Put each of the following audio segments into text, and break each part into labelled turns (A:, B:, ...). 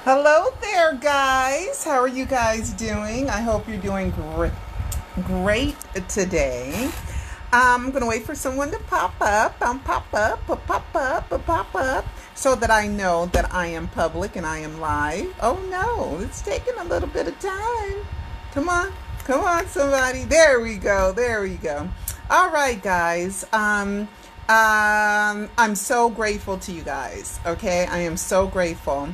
A: Hello there, guys. How are you guys doing? I hope you're doing great today. I'm going to wait for someone to pop up. Pop up, so that I know that I am public and I am live. Oh no, it's taking a little bit of time. Come on, somebody. There we go. There we go. All right, guys. I'm so grateful to you guys. Okay, I am so grateful.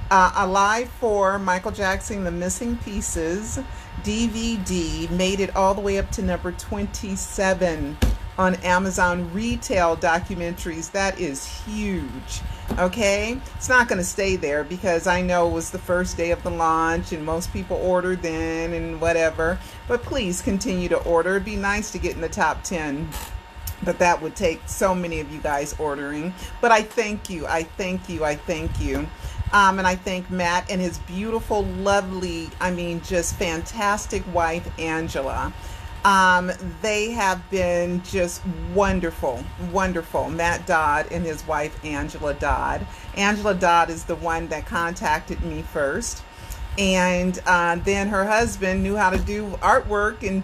A: Alive for Michael Jackson, The Missing Pieces DVD made it all the way up to number 27 on Amazon retail documentaries. That is huge. Okay, it's not going to stay there because I know it was the first day of the launch and most people ordered then and whatever. But please continue to order. It'd be nice to get in the top 10. But that would take so many of you guys ordering. But I thank you. I thank you. I thank you. And I thank Matt and his beautiful, lovely, just fantastic wife, Angela. They have been just wonderful, wonderful. Matt Dodd and his wife, Angela Dodd. Angela Dodd is the one that contacted me first. And then her husband knew how to do artwork and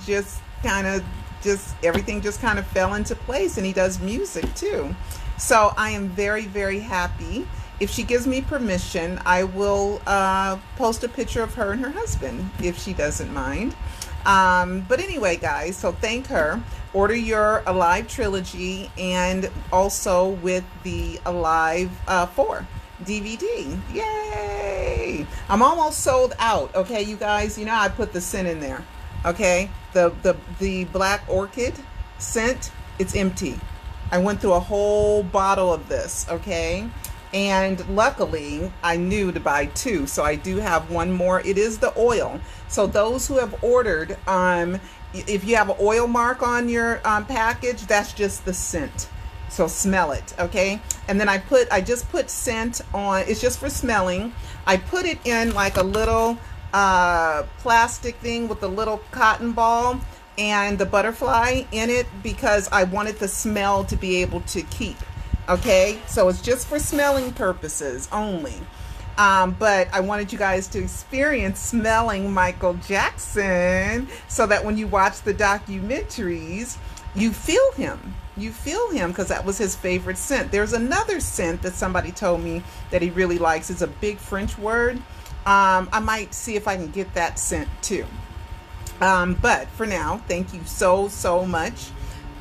A: everything just kind of fell into place, and he does music too. So I am very, very happy. If she gives me permission, I will post a picture of her and her husband, if she doesn't mind. But anyway, guys, so thank her. Order your Alive trilogy and also with the Alive 4 DVD. Yay! I'm almost sold out, okay, you guys? You know I put the scent in there, okay? The Black Orchid scent, it's empty. I went through a whole bottle of this, okay? And luckily, I knew to buy two, so I do have one more. It is the oil. So those who have ordered, if you have an oil mark on your package, that's just the scent. So smell it, okay? And then I just put scent on. It's just for smelling. I put it in like a little plastic thing with a little cotton ball and the butterfly in it because I wanted the smell to be able to keep. Okay, so it's just for smelling purposes only. But I wanted you guys to experience smelling Michael Jackson so that when you watch the documentaries, you feel him. You feel him because that was his favorite scent. There's another scent that somebody told me that he really likes. It's a big French word. I might see if I can get that scent too. But for now, thank you so much.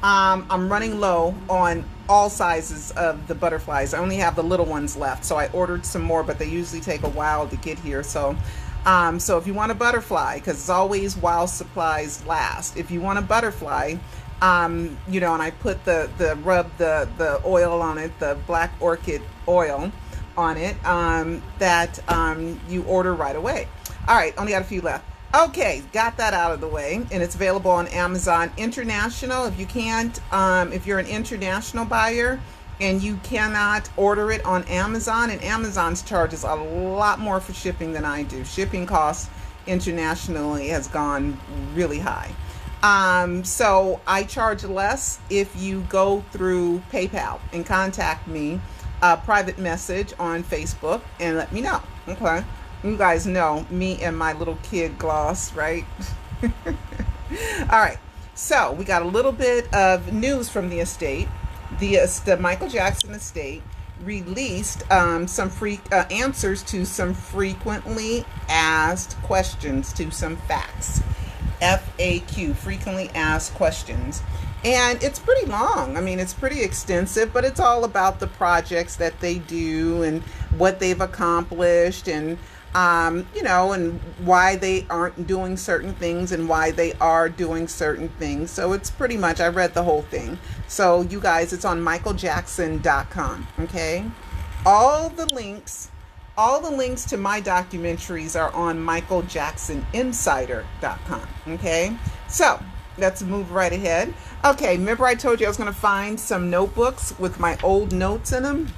A: I'm running low on all sizes of the butterflies. I only have the little ones left, so I ordered some more, but they usually take a while to get here. So if you want a butterfly, because it's always while supplies last, if you want a butterfly, and I put the oil on it, the Black Orchid oil on it, you order right away. All right, only got a few left. Okay, got that out of the way, and it's available on Amazon International. If you can't, if you're an international buyer and you cannot order it on Amazon, and Amazon's charges a lot more for shipping than I do. Shipping costs internationally has gone really high. So I charge less if you go through PayPal and contact me, private message on Facebook, and let me know. Okay. You guys know me and my little kid gloss, right? All right. So we got a little bit of news from the estate. The Michael Jackson estate released some free answers to some frequently asked questions, to some facts. FAQ, frequently asked questions. And it's pretty long. It's pretty extensive, but it's all about the projects that they do and what they've accomplished and and why they aren't doing certain things and why they are doing certain things. So it's pretty much, I read the whole thing. So you guys, it's on michaeljackson.com. Okay. All the links to my documentaries are on michaeljacksoninsider.com. Okay. So let's move right ahead. Okay. Remember I told you I was going to find some notebooks with my old notes in them?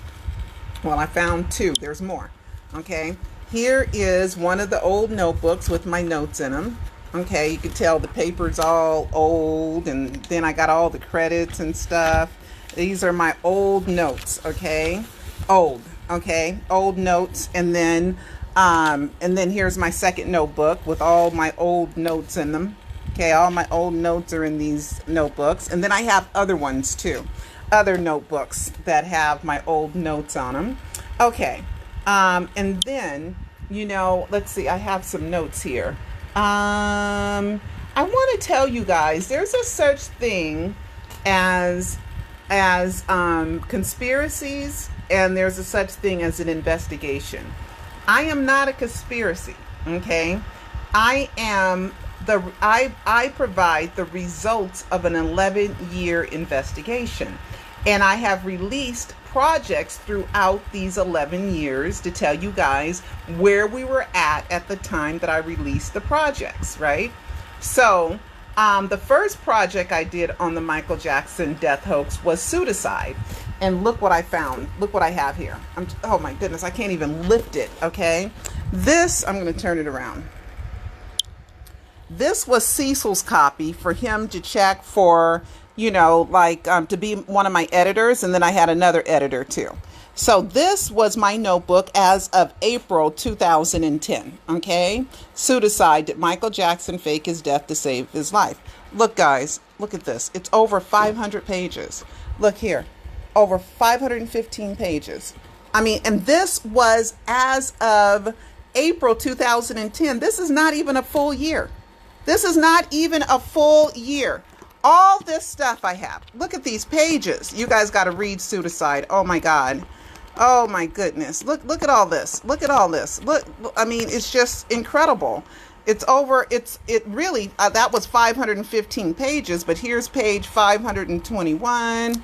A: Well, I found two. There's more. Okay. Here is one of the old notebooks with my notes in them. Okay, you can tell the paper's all old, and then I got all the credits and stuff. These are my old notes, okay? Old notes. And then And then here's my second notebook with all my old notes in them. Okay, all my old notes are in these notebooks. And then I have other ones too. Other notebooks that have my old notes on them. Okay. And then, let's see, I have some notes here. I want to tell you guys, there's a such thing as conspiracies, and there's a such thing as an investigation. I am not a conspiracy, okay? I provide the results of an 11-year investigation, and I have released projects throughout these 11 years to tell you guys where we were at the time that I released the projects, right? So the first project I did on the Michael Jackson death hoax was Pseudocide. And look what I found. Look what I have here. Oh my goodness, I can't even lift it, okay? This, I'm going to turn it around. This was Cecil's copy for him to check for, to be one of my editors. And then I had another editor too. So this was my notebook as of April 2010, okay? Pseudocide, did Michael Jackson fake his death to save his life? Look, guys, look at this. It's over 500 pages. Look here, over 515 pages. And this was as of April 2010. This is not even a full year. This is not even a full year. All this stuff I have. Look at these pages. You guys got to read Pseudocide. Oh my God. Oh my goodness. Look at all this. Look at all this. Look, it's just incredible. It really, that was 515 pages, but here's page 521,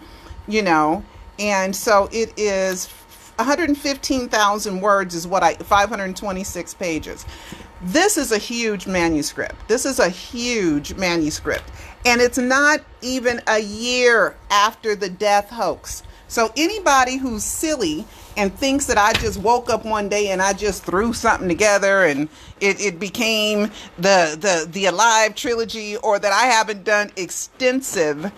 A: and so it is 115,000 words is 526 pages. This is a huge manuscript. This is a huge manuscript. And it's not even a year after the death hoax. So anybody who's silly and thinks that I just woke up one day and I just threw something together and it became the Alive trilogy, or that I haven't done extensive,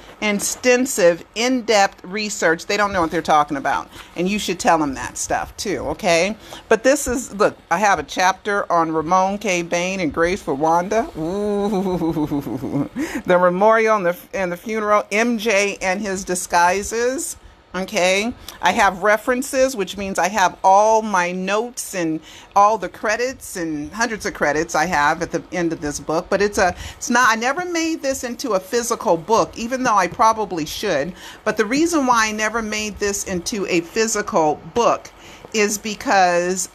A: in-depth research, they don't know what they're talking about. And you should tell them that stuff too, okay? But this is, look, I have a chapter on Ramon K. Bain and Grace for Wanda. Ooh. The memorial and the funeral, MJ and his disguises. Okay, I have references, which means I have all my notes and all the credits and hundreds of credits I have at the end of this book. But it's not, I never made this into a physical book, even though I probably should. But the reason why I never made this into a physical book is because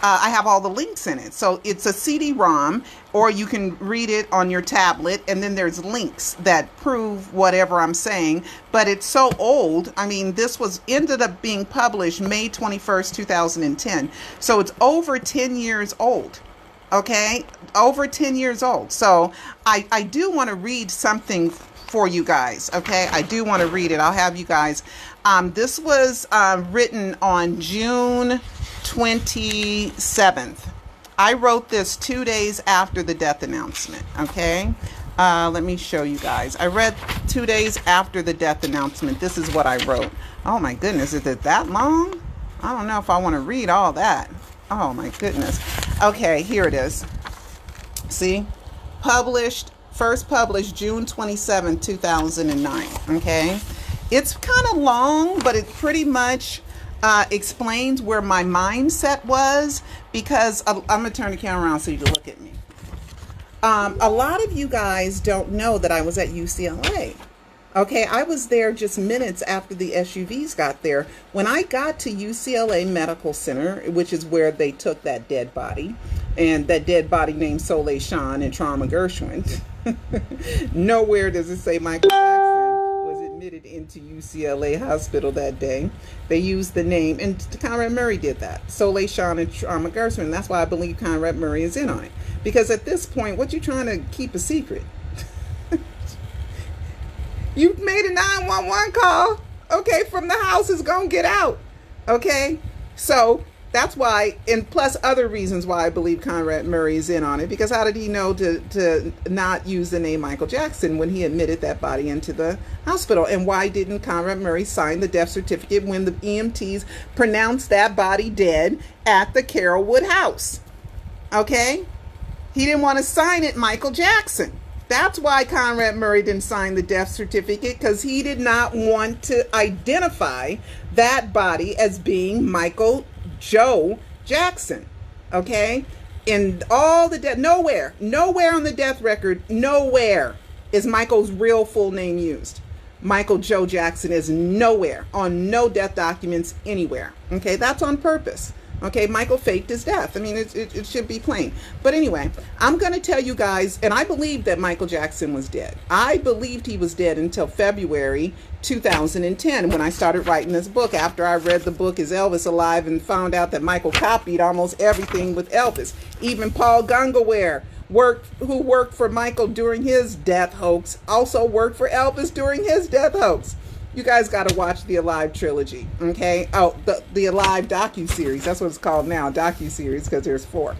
A: I have all the links in it. So it's a CD-ROM, or you can read it on your tablet, and then there's links that prove whatever I'm saying. But it's so old. This ended up being published May 21st, 2010. So it's over 10 years old. Okay, over 10 years old. So I do want to read something for you guys. Okay, I do want to read it. I'll have you guys. This was written on June 27th. I wrote this 2 days after the death announcement. Okay, let me show you guys. I read 2 days after the death announcement. This is what I wrote. Oh my goodness, is it that long? I don't know if I want to read all that. Oh my goodness. Okay, here it is. See, first published June 27, 2009. Okay, it's kind of long, but it pretty much explains where my mindset was, because I'm going to turn the camera around so you can look at me. A lot of you guys don't know that I was at UCLA. Okay, I was there just minutes after the SUVs got there. When I got to UCLA Medical Center, which is where they took that dead body, and that dead body named Soleil Shawn and Trauma Gershwin, nowhere does it say Michael Jackson was admitted into UCLA hospital that day. They used the name, and Conrad Murray did that. Soleil Shawn and Trauma Gershwin. That's why I believe Conrad Murray is in on it. Because at this point, what you trying to keep a secret? You made a 911 call, okay, from the house, is gonna get out, okay? So that's why, and plus other reasons why I believe Conrad Murray is in on it, because how did he know to not use the name Michael Jackson when he admitted that body into the hospital? And why didn't Conrad Murray sign the death certificate when the EMTs pronounced that body dead at the Carolwood house? Okay? He didn't want to sign it Michael Jackson. That's why Conrad Murray didn't sign the death certificate, because he did not want to identify that body as being Michael Joe Jackson. Okay? In all the death, nowhere on the death record, nowhere is Michael's real full name used. Michael Joe Jackson is nowhere on no death documents anywhere. Okay? That's on purpose. Okay, Michael faked his death. I mean, it should be plain. But anyway, I'm going to tell you guys, and I believed that Michael Jackson was dead. I believed he was dead until February 2010 when I started writing this book, after I read the book Is Elvis Alive? And found out that Michael copied almost everything with Elvis. Even Paul Gungaware, who worked for Michael during his death hoax, also worked for Elvis during his death hoax. You guys got to watch the Alive trilogy, okay? Oh, the Alive docu-series. That's what it's called now, docu-series, because there's 4.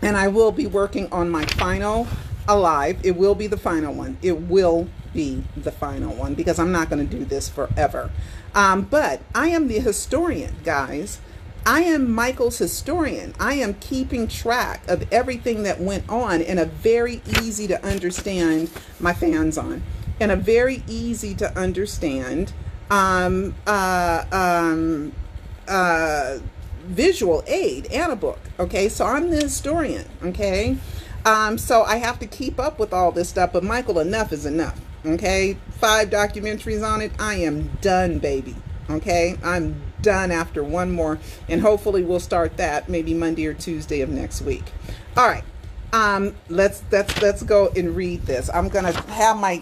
A: And I will be working on my final Alive. It will be the final one. It will be the final one, because I'm not going to do this forever. But I am the historian, guys. I am Michael's historian. I am keeping track of everything that went on in a very easy to understand, my fans on, in a very easy to understand visual aid and a book. Okay, so I'm the historian. Okay, so I have to keep up with all this stuff. But Michael, enough is enough. Okay, 5 documentaries on it. I am done, baby. Okay, I'm done after one more, and hopefully we'll start that maybe Monday or Tuesday of next week. All right, let's go and read this. I'm gonna have my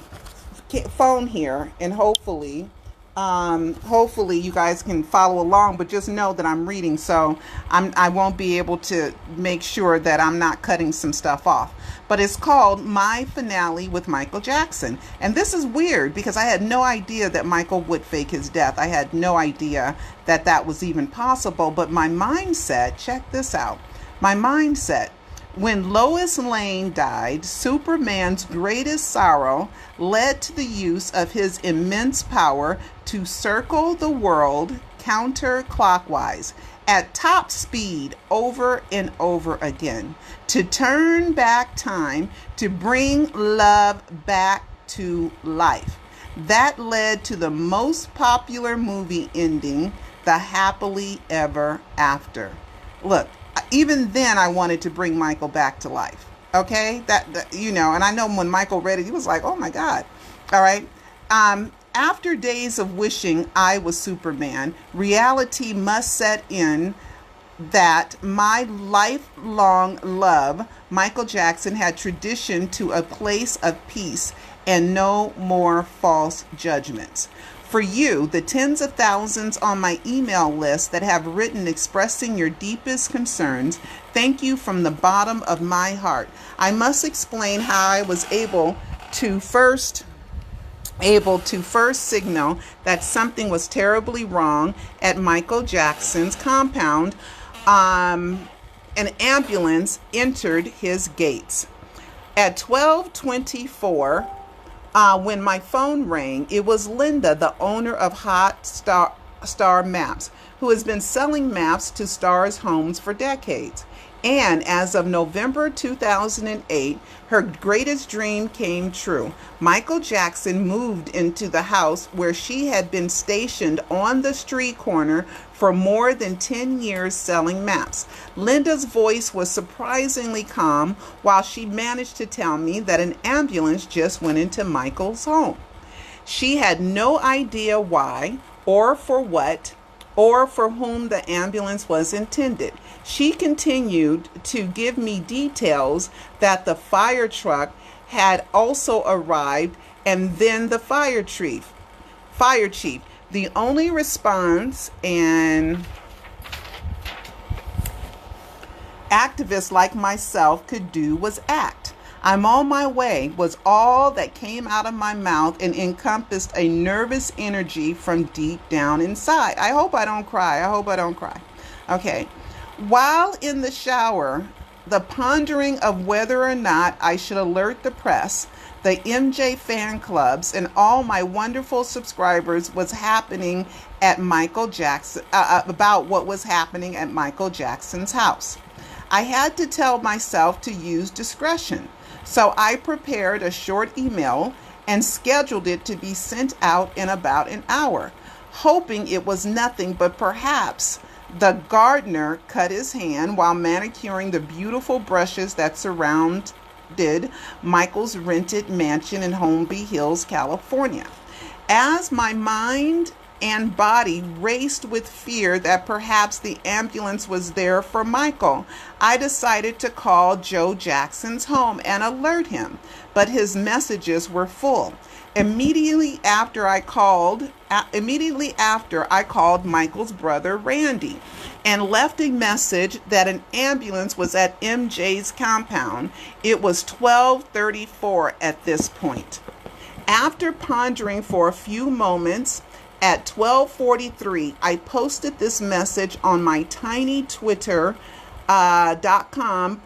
A: phone here, and hopefully you guys can follow along, but just know that I'm reading, so I won't be able to make sure that I'm not cutting some stuff off. But it's called My Finale with Michael Jackson. And this is weird, because I had no idea that Michael would fake his death. I had no idea that that was even possible. But my mindset, check this out, my mindset: when Lois Lane died, Superman's greatest sorrow led to the use of his immense power to circle the world counterclockwise at top speed over and over again, to turn back time, to bring love back to life. That led to the most popular movie ending, The Happily Ever After. Look, even then I wanted to bring Michael back to life. Okay, that and I know when Michael read it, he was like, oh my God. All right. After days of wishing I was Superman, reality must set in that my lifelong love, Michael Jackson, had transitioned to a place of peace and no more false judgments. For you, the tens of thousands on my email list that have written expressing your deepest concerns, thank you from the bottom of my heart. I must explain how I was able to first signal that something was terribly wrong at Michael Jackson's compound. An ambulance entered his gates. At 12:24, when my phone rang, it was Linda, the owner of Hot Star Maps, who has been selling maps to stars' homes for decades. And as of November 2008, her greatest dream came true. Michael Jackson moved into the house where she had been stationed on the street corner for more than 10 years selling maps. Linda's voice was surprisingly calm while she managed to tell me that an ambulance just went into Michael's home. She had no idea why or for what or for whom the ambulance was intended. She continued to give me details that the fire truck had also arrived, and then the fire chief. The only response an activist like myself could do was act. I'm on my way was all that came out of my mouth and encompassed a nervous energy from deep down inside. I hope I don't cry. Okay. While in the shower, the pondering of whether or not I should alert the press, the MJ fan clubs, and all my wonderful subscribers was happening at Michael Jackson, about what was happening at Michael Jackson's house. I had to tell myself to use discretion, so I prepared a short email and scheduled it to be sent out in about an hour, hoping it was nothing but perhaps the gardener cut his hand while manicuring the beautiful brushes that surrounded Michael's rented mansion in Holmby Hills, California. As my mind and body raced with fear that perhaps the ambulance was there for Michael, I decided to call Joe Jackson's home and alert him, but his messages were full. Immediately after I called Michael's brother Randy and left a message that an ambulance was at MJ's compound. It was 12:34 at this point. After pondering for a few moments, at 12:43, I posted this message on my tiny Twitter.com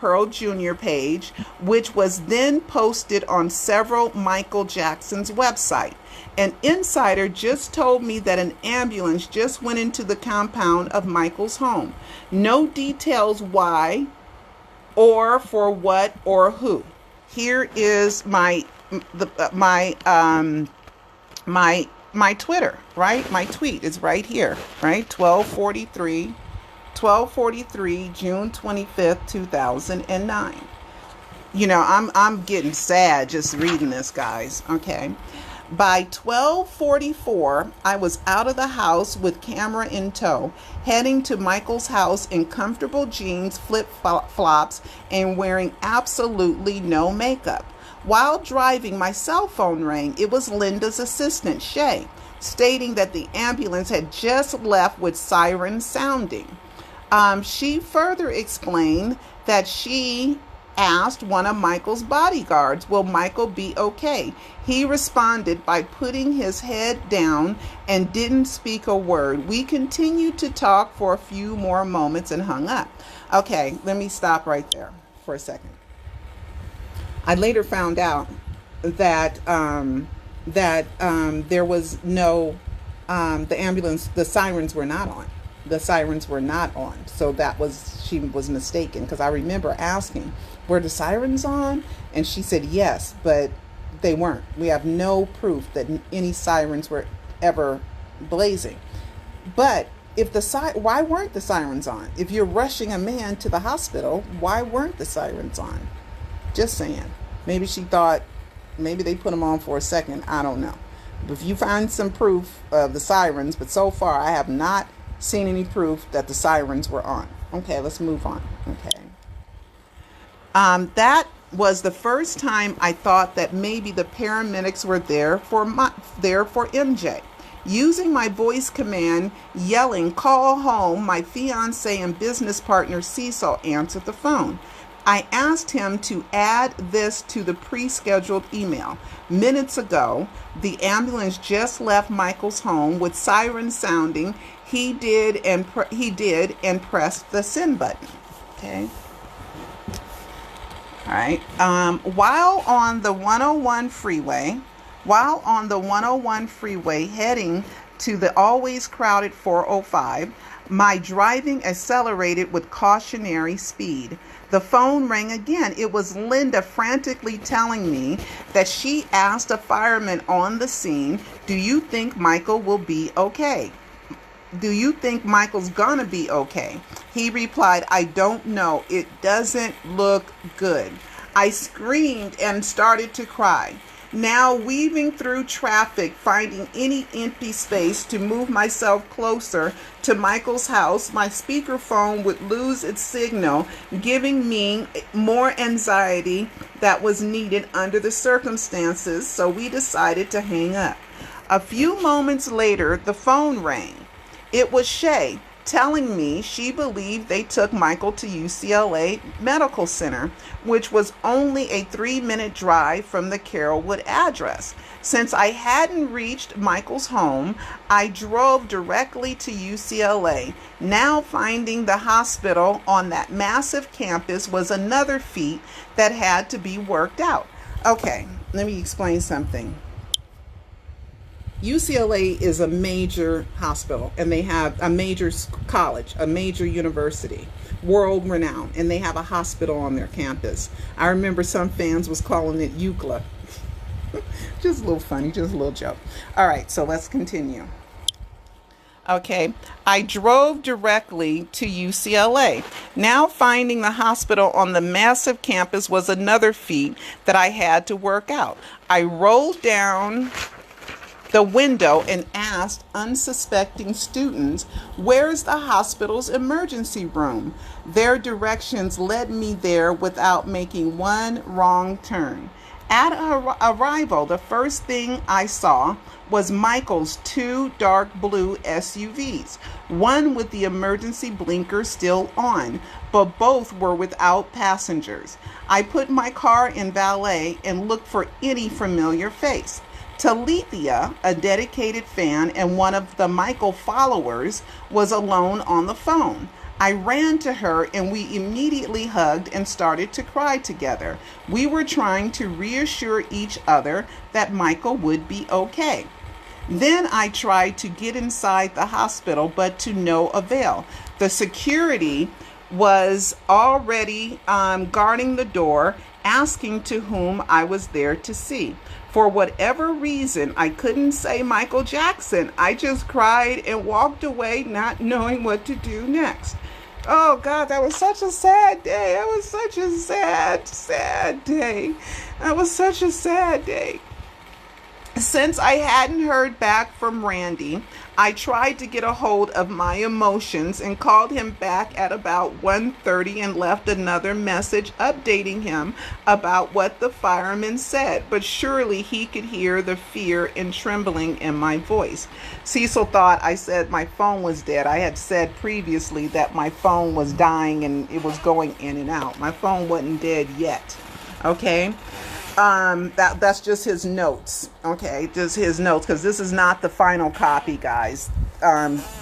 A: Pearl Jr. page, which was then posted on several Michael Jackson's website. An insider just told me that an ambulance just went into the compound of Michael's home. No details why or for what or who. Here is my Twitter, right? My tweet is right here, right? 1243, June 25th, 2009. You know, I'm getting sad just reading this, guys. Okay. By 12:44, I was out of the house with camera in tow, heading to Michael's house in comfortable jeans, flip-flops, and wearing absolutely no makeup. While driving, my cell phone rang. It was Linda's assistant, Shay, stating that the ambulance had just left with sirens sounding. She further explained that she asked one of Michael's bodyguards, "Will Michael be okay?" He responded by putting his head down and didn't speak a word. We continued to talk for a few more moments and hung up. Okay, let me stop right there for a second. I later found out that there was no the ambulance. The sirens were not on. The sirens were not on. So she was mistaken, because I remember asking, "Were the sirens on?" And she said yes, but they weren't. We have no proof that any sirens were ever blazing. But why weren't the sirens on? If you're rushing a man to the hospital, why weren't the sirens on? Just saying. Maybe she thought maybe they put them on for a second. I don't know. But if you find some proof of the sirens, but so far I have not seen any proof that the sirens were on. Okay, let's move on. Okay. That was the first time I thought that maybe the paramedics were there for MJ. Using my voice command, yelling, "Call home," my fiance and business partner Cecil answered the phone. I asked him to add this to the pre-scheduled email. Minutes ago, the ambulance just left Michael's home with sirens sounding. He did and pressed the send button. Okay. All right. While on the 101 freeway heading to the always crowded 405, my driving accelerated with cautionary speed. The phone rang again. It was Linda frantically telling me that she asked a fireman on the scene, "Do you think Michael will be okay? Do you think Michael's gonna be okay?" He replied, "I don't know. It doesn't look good." I screamed and started to cry. Now weaving through traffic, finding any empty space to move myself closer to Michael's house, my speakerphone would lose its signal, giving me more anxiety that was needed under the circumstances, so we decided to hang up. A few moments later, the phone rang. It was Shay. telling me she believed they took Michael to UCLA Medical Center, which was only a 3-minute drive from the Carolwood address. Since I hadn't reached Michael's home, I drove directly to UCLA. Now finding the hospital on that massive campus was another feat that had to be worked out. Okay, let me explain something. UCLA is a major hospital, and they have a major college, a major university, world renowned, and they have a hospital on their campus. I remember some fans was calling it UCLA. Just a little funny, just a little joke. All right, so let's continue. Okay, I drove directly to UCLA. Now finding the hospital on the massive campus was another feat that I had to work out. I rolled down the window and asked unsuspecting students, "Where's the hospital's emergency room?" Their directions led me there without making one wrong turn. At arrival, the first thing I saw was Michael's 2 dark blue SUVs, one with the emergency blinker still on, but both were without passengers. I put my car in valet and looked for any familiar face. Talithia, a dedicated fan and one of the Michael followers, was alone on the phone. I ran to her and we immediately hugged and started to cry together. We were trying to reassure each other that Michael would be okay. Then I tried to get inside the hospital, but to no avail. The security was already guarding the door, asking to whom I was there to see. For whatever reason, I couldn't say Michael Jackson. I just cried and walked away, not knowing what to do next. Oh God, that was such a sad day. That was such a sad day. That was such a sad day. Since I hadn't heard back from Randy, I tried to get a hold of my emotions and called him back at about 1:30 and left another message updating him about what the fireman said, but surely he could hear the fear and trembling in my voice. Cecil thought I said my phone was dead. I had said previously that my phone was dying and it was going in and out. My phone wasn't dead yet. Okay? That's just his notes. Okay, just his notes, because this is not the final copy, guys.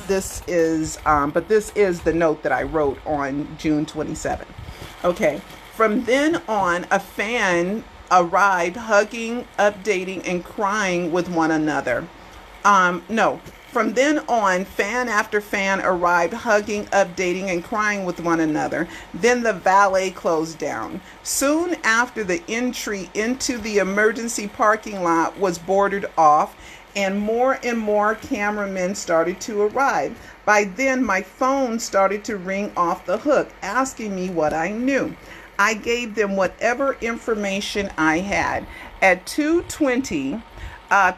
A: This is the note that I wrote on June 27th. Okay, from then on, a fan arrived, hugging, updating, and crying with one another. From then on, fan after fan arrived, hugging, updating, and crying with one another. Then the valet closed down. Soon after, the entry into the emergency parking lot was boarded off, and more cameramen started to arrive. By then, my phone started to ring off the hook, asking me what I knew. I gave them whatever information I had. At 2:20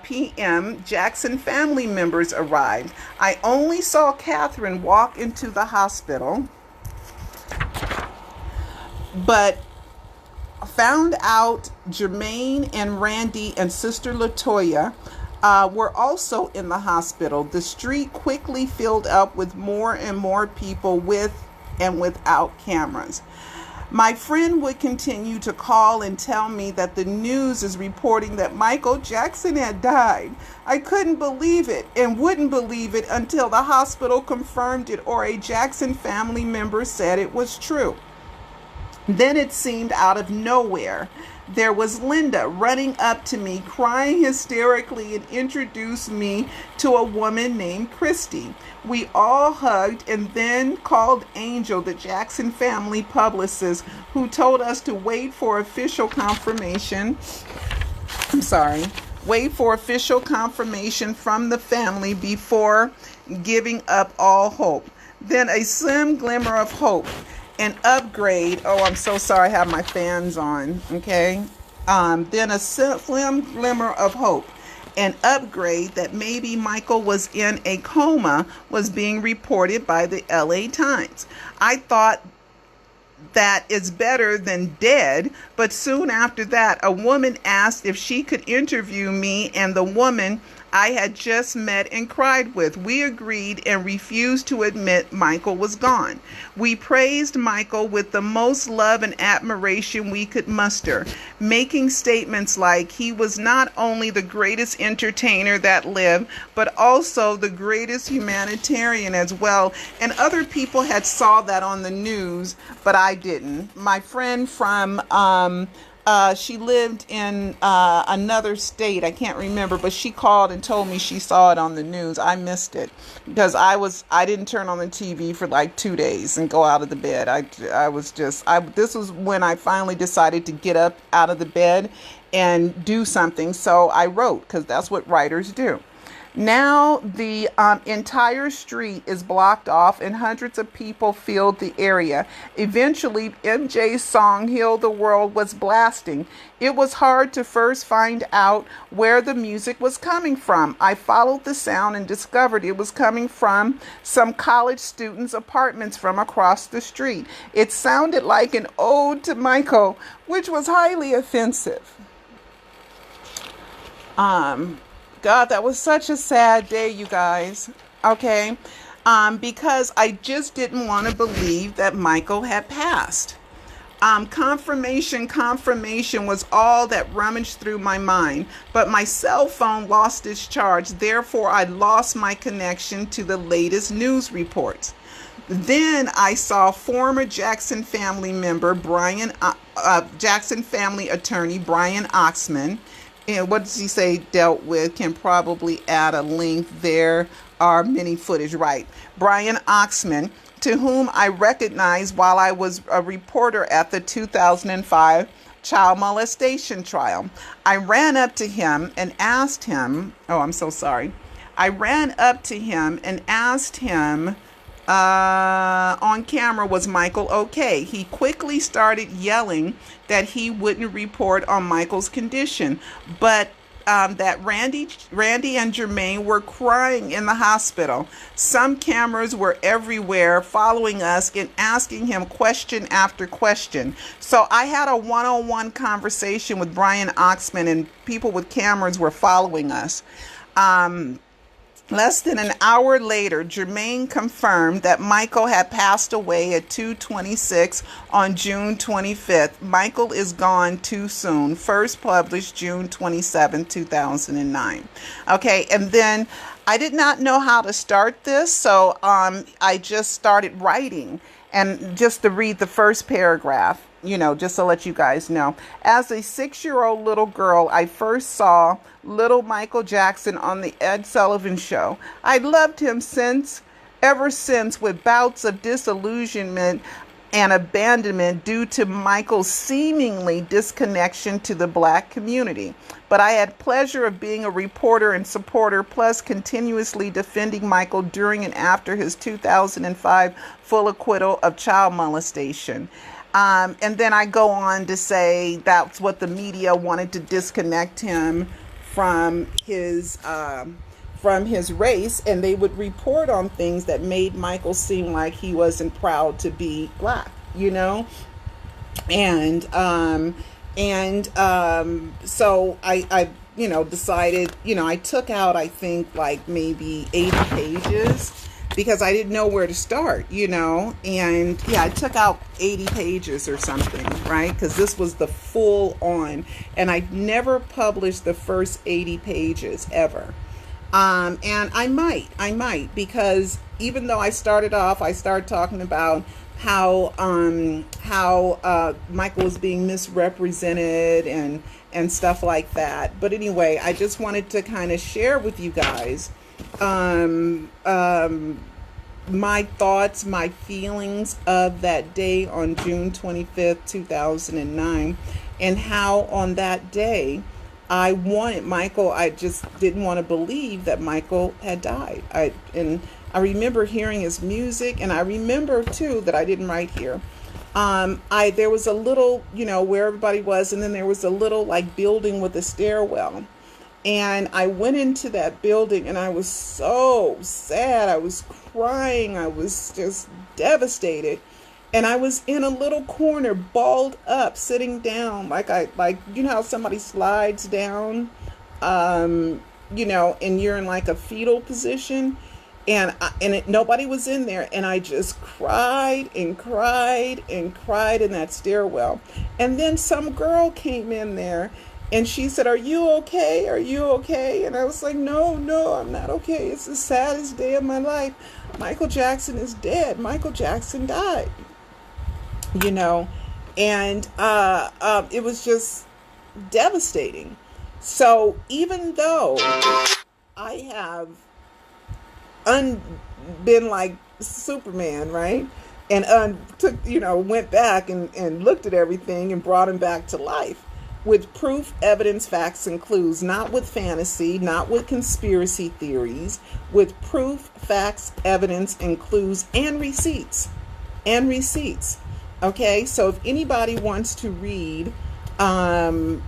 A: p.m., Jackson family members arrived. I only saw Catherine walk into the hospital, but found out Jermaine and Randy and Sister Latoya were also in the hospital. The street quickly filled up with more and more people with and without cameras. My friend would continue to call and tell me that the news is reporting that Michael Jackson had died. I couldn't believe it and wouldn't believe it until the hospital confirmed it or a Jackson family member said it was true. Then it seemed out of nowhere. There was Linda running up to me, crying hysterically, and introduced me to a woman named Christy. We all hugged and then called Angel, the Jackson family publicist, who told us to wait for official confirmation. Wait for official confirmation from the family before giving up all hope. Then a slim glimmer of hope. An upgrade. Oh, I'm so sorry I have my fans on. Okay. Then a slim glimmer of hope. An upgrade that maybe Michael was in a coma was being reported by the LA Times. I thought that is better than dead, but soon after that, a woman asked if she could interview me, and the woman I had just met and cried with. We agreed and refused to admit Michael was gone. We praised Michael with the most love and admiration we could muster, making statements like he was not only the greatest entertainer that lived, but also the greatest humanitarian as well. And other people had saw that on the news, but I didn't. My friend from she lived in another state. I can't remember, but she called and told me she saw it on the news. I missed it because I didn't turn on the TV for like 2 days and go out of the bed. This was when I finally decided to get up out of the bed and do something. So I wrote, because that's what writers do. Now the entire street is blocked off and hundreds of people filled the area. Eventually, MJ's song Heal the World was blasting. It was hard to first find out where the music was coming from. I followed the sound and discovered it was coming from some college students' apartments from across the street. It sounded like an ode to Michael, which was highly offensive. God, that was such a sad day, you guys. Okay. Because I just didn't want to believe that Michael had passed. Confirmation was all that rummaged through my mind, but my cell phone lost its charge. Therefore, I lost my connection to the latest news reports. Then I saw former Jackson family member Jackson family attorney Brian Oxman. And what does he say dealt with? Can probably add a link. There are many footage, right? Brian Oxman, to whom I recognized while I was a reporter at the 2005 child molestation trial. I ran up to him and asked him, I ran up to him and asked him on camera, was Michael okay? He quickly started yelling that he wouldn't report on Michael's condition, but that Randy and Jermaine were crying in the hospital. Some cameras were everywhere following us and asking him question after question. So I had a one-on-one conversation with Brian Oxman, and people with cameras were following us. Less than an hour later, Jermaine confirmed that Michael had passed away at 2:26 on June 25th. Michael is gone too soon. First published June 27, 2009. Okay, and then I did not know how to start this, so I just started writing. And just to read the first paragraph, just to let you guys know. As a 6-year-old little girl, I first saw little Michael Jackson on the Ed Sullivan Show. I loved him ever since, with bouts of disillusionment and abandonment due to Michael's seemingly disconnection to the Black community. But I had pleasure of being a reporter and supporter, plus continuously defending Michael during and after his 2005 full acquittal of child molestation. And then I go on to say that's what the media wanted to disconnect him from his race, and they would report on things that made Michael seem like he wasn't proud to be Black, and so I decided, I took out, I think, like maybe 80 pages. Because I didn't know where to start, and I took out 80 pages or something, right? Because this was the full on, and I never published the first 80 pages ever. And I might, because even though I started talking about how Michael was being misrepresented and stuff like that. But anyway, I just wanted to kind of share with you guys my thoughts, my feelings of that day on June 25th, 2009, and how on that day I wanted Michael. I just didn't want to believe that Michael had died. I remember hearing his music, and I remember too that I didn't write here. There was a little, where everybody was, and then there was a little like building with a stairwell. And I went into that building and I was so sad. I was crying. I was just devastated. And I was in a little corner, balled up, sitting down, like how somebody slides down, and you're in like a fetal position, nobody was in there, and I just cried and cried and cried in that stairwell. And then some girl came in there, and she said, "Are you okay? Are you okay?" And I was like, "No, no, I'm not okay. It's the saddest day of my life. Michael Jackson is dead. Michael Jackson died." And it was just devastating. So even though I have been like Superman, right? And went back and looked at everything and brought him back to life with proof, evidence, facts, and clues, not with fantasy, not with conspiracy theories, with proof, facts, evidence, and clues, and receipts. Okay, so if anybody wants to read my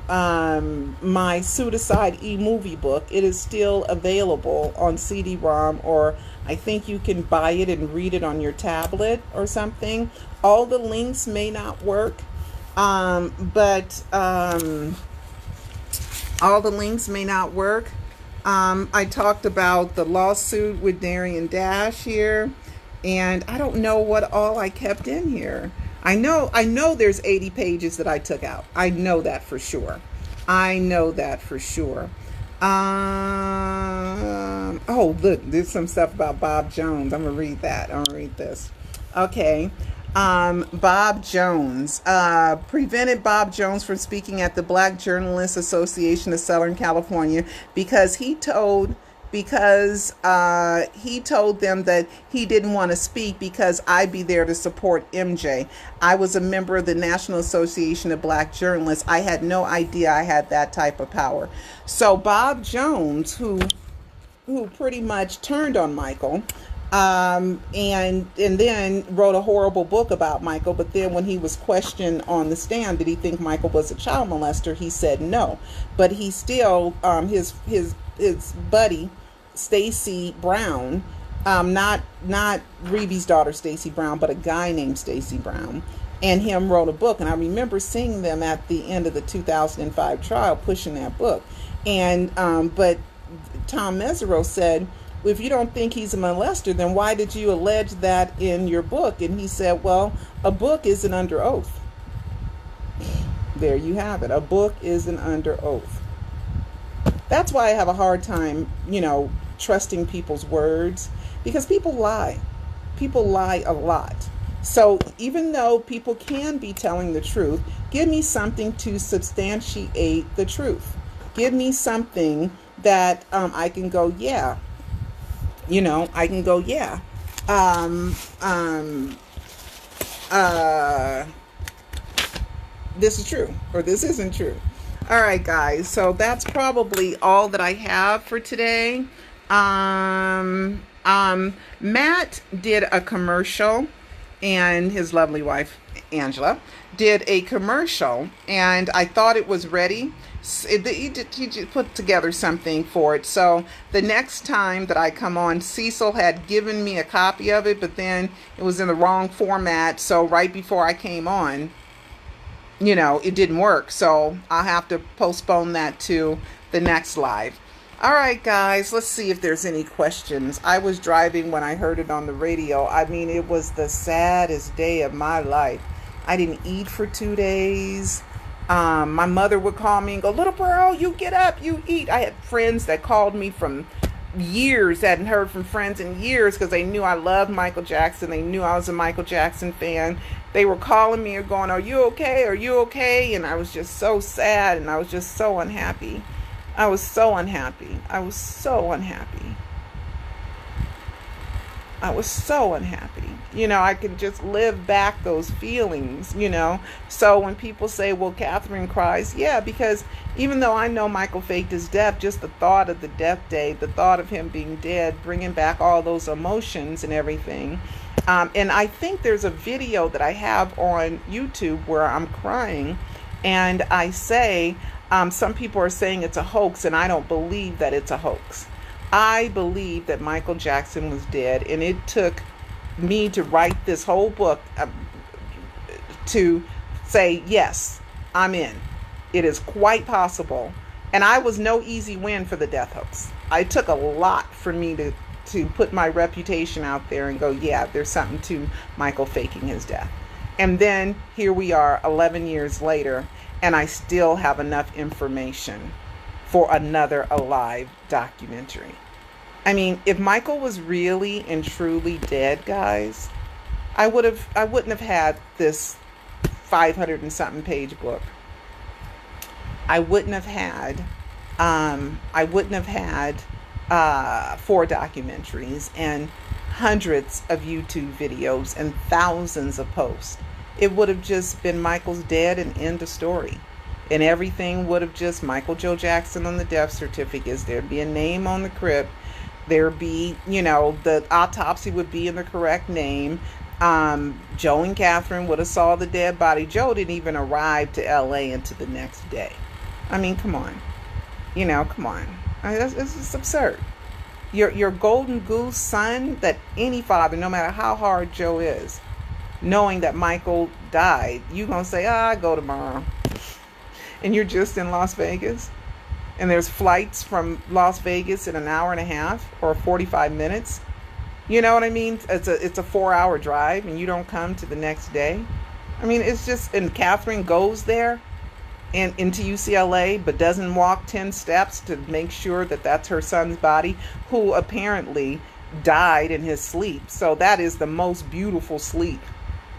A: Pseudocide e-movie book, it is still available on CD-ROM, or I think you can buy it and read it on your tablet or something. All the links may not work, but all the links may not work. I talked about the lawsuit with Darian Dash here, and I don't know what all I kept in here. I know there's 80 pages that I took out. I know that for sure. Oh, look, there's some stuff about Bob Jones. I'm going to read that. I'm going to read this. Okay. Bob Jones prevented Bob Jones from speaking at the Black Journalists Association of Southern California because he told them that he didn't want to speak because I'd be there to support MJ. I was a member of the National Association of Black Journalists. I had no idea I had that type of power. So Bob Jones, who pretty much turned on Michael, and then wrote a horrible book about Michael. But then when he was questioned on the stand, did he think Michael was a child molester? He said no. But he still, his buddy Stacey Brown, not Reeve's daughter Stacey Brown, but a guy named Stacey Brown, and him wrote a book. And I remember seeing them at the end of the 2005 trial pushing that book. And but Tom Mesereau said, "Well, if you don't think he's a molester, then why did you allege that in your book?" And he said, "Well, a book isn't under oath." There you have it. A book isn't under oath. That's why I have a hard time, trusting people's words, because people lie. People lie a lot. So even though people can be telling the truth, give me something to substantiate the truth. Give me something that I can go, yeah. I can go, yeah. This is true, or this isn't true. All right, guys. So that's probably all that I have for today. Matt did a commercial, and his lovely wife, Angela, did a commercial, and I thought it was ready. He just put together something for it. So the next time that I come on, Cecil had given me a copy of it, but then it was in the wrong format. So right before I came on, it didn't work. So I'll have to postpone that to the next live. All right, guys, let's see if there's any questions. I was driving when I heard it on the radio. I mean, it was the saddest day of my life. I didn't eat for 2 days. My mother would call me and go, "Little girl, you get up, you eat." I had friends that called me from years, hadn't heard from friends in years, because they knew I loved Michael Jackson. They knew I was a Michael Jackson fan. They were calling me and going, "Are you okay? Are you okay?" And I was just so sad, and I was just so unhappy. I was so unhappy. I was so unhappy. I was so unhappy. I could just live back those feelings, So when people say, "Well, Catherine cries," yeah, because even though I know Michael faked his death, just the thought of the death day, the thought of him being dead, bringing back all those emotions and everything. And I think there's a video that I have on YouTube where I'm crying, and I say, some people are saying it's a hoax, and I don't believe that it's a hoax. I believe that Michael Jackson was dead, and it took me to write this whole book to say, yes, I'm in. It is quite possible And I was no easy win for the death hoax. It took a lot for me to put my reputation out there and go, yeah, there's something to Michael faking his death. And then here we are 11 years later, and I still have enough information for another Alive documentary. I mean, if Michael was really and truly dead, guys, I wouldn't have had this 500 and something page book. I wouldn't have had 4 documentaries and hundreds of YouTube videos and thousands of posts. It would have just been Michael's dead and end of story. And everything would have just Michael Joe Jackson on the death certificates. There'd be a name on the crypt. There'd be, the autopsy would be in the correct name. Joe and Catherine would have saw the dead body. Joe didn't even arrive to LA until the next day. I mean, come on. Come on. I mean, it's just absurd. Your golden goose son, that any father, no matter how hard Joe is, knowing that Michael died, you going to say, I go tomorrow. And you're just in Las Vegas. And there's flights from Las Vegas in an hour and a half or 45 minutes. You know what I mean? It's a 4-hour drive and you don't come to the next day. I mean, it's just, and Catherine goes there and into UCLA, but doesn't walk 10 steps to make sure that that's her son's body, who apparently died in his sleep. So that is the most beautiful sleep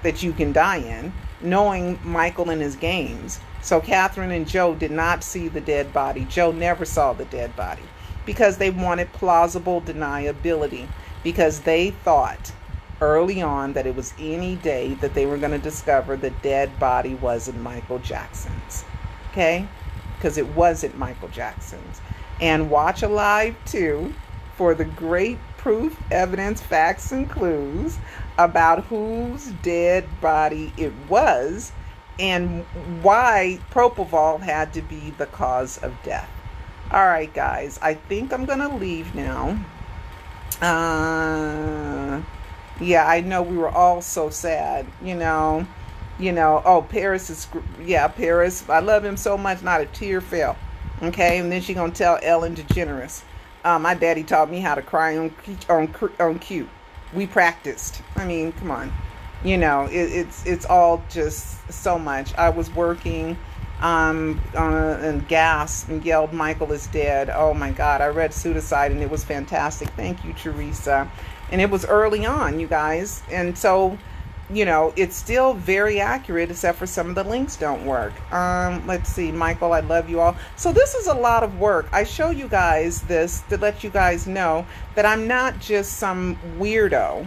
A: that you can die in, knowing Michael in his games. So Catherine and Joe did not see the dead body. Joe never saw the dead body because they wanted plausible deniability, because they thought early on that it was any day that they were going to discover the dead body wasn't Michael Jackson's. Okay? Because it wasn't Michael Jackson's. And watch Alive 2 for the great proof, evidence, facts, and clues about whose dead body it was and why propofol had to be the cause of death. All right, guys, I think I'm going to leave now. Yeah, I know we were all so sad, oh, Paris is, Paris, I love him so much, not a tear fell. Okay, and then she gonna tell Ellen DeGeneres, my daddy taught me how to cry on cue. We practiced. I mean, come on, it's all just so much. I was working and gasped and yelled, Michael is dead. Oh my God, I read Pseudocide and it was fantastic. Thank you, Teresa. And it was early on, you guys, and so it's still very accurate, except for some of the links don't work. Let's see, Michael, I love you all. So this is a lot of work. I show you guys this to let you guys know that I'm not just some weirdo,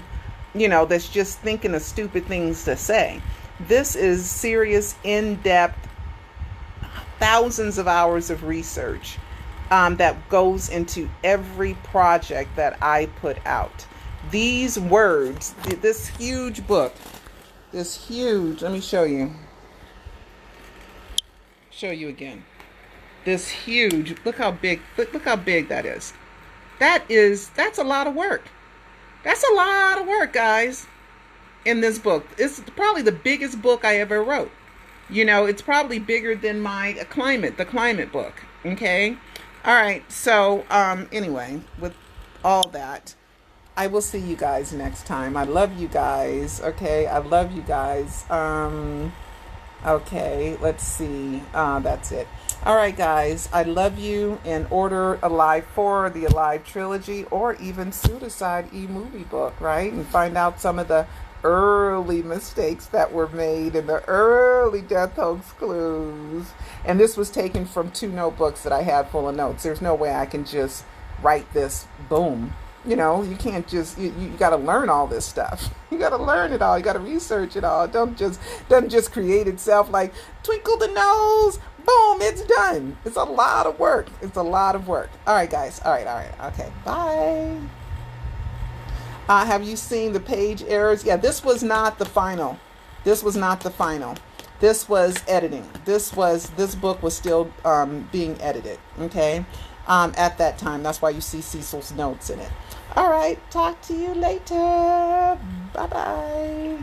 A: that's just thinking of stupid things to say. This is serious, in-depth, thousands of hours of research that goes into every project that I put out. These words, this huge book, let me show you again. This huge, look how big that is. That's a lot of work. That's a lot of work, guys, in this book. It's probably the biggest book I ever wrote. It's probably bigger than my the climate book. Okay. All right. So, anyway, with all that, I will see you guys next time. I love you guys. Okay. I love you guys. Okay. Let's see. That's it. All right, guys. I love you. And order Alive 4, the Alive trilogy, or even Pseudocide e-movie book, right? And find out some of the early mistakes that were made in the early death hoax clues. And this was taken from 2 notebooks that I had full of notes. There's no way I can just write this, boom. You can't just, you got to learn all this stuff. You got to learn it all. You got to research it all. Doesn't just create itself like twinkle the nose, boom, it's done. It's a lot of work. All right, guys. All right. Okay. Bye. Have you seen the page errors? Yeah, this was not the final. This was editing. This book was still being edited. Okay. At that time. That's why you see Cecil's notes in it. All right. Talk to you later. Bye-bye.